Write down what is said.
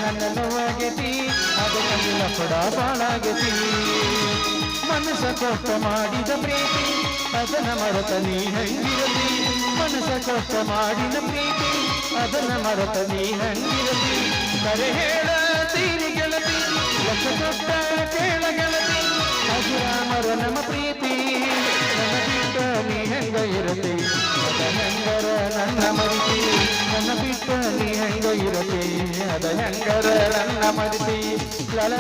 ನನ್ನ ನೋವಾಗೈತಿ ಅದು ಕಂದಿಲ್ಲ ಕೊಡ ಬಾಳಾಗೈತಿ ಮನಸ ಕೊಟ್ಟ ಮಾಡಿದ ಪ್ರೀತಿ ಅದನ್ನ ಮರೆತ ನೀ ಹಂಗಿರತಿ ಮನಸ ಕೊಟ್ಟ ಮಾಡಿದ ಪ್ರೀತಿ ಅದನ್ನ ಮರೆತ ನೀ ಹಂಗಿರತಿ ಕರೆ ಹೇಳ ತೀರಿ ಗೆಳತಿ ಲಕ್ಷ ಕೊಟ್ಟ ಕೇಳ ಗೆಳತಿ ಅಜರಾಮರ ನಮ್ಮ ಪ್ರೀತಿ ನನ್ನ ಬಿಟ್ಟ ನೀ ಹೆಂಗ ಇರತಿ ಅದ ಹೆಂಗರ ನನ್ನ ಮರಿತಿ ನನ್ನ ಬಿಟ್ಟ ನೀ ಹೆಂಗ ಇರತಿ ಅದ ಹೆಂಗರ ನನ್ನ ಮರಿತಿ ಲಲ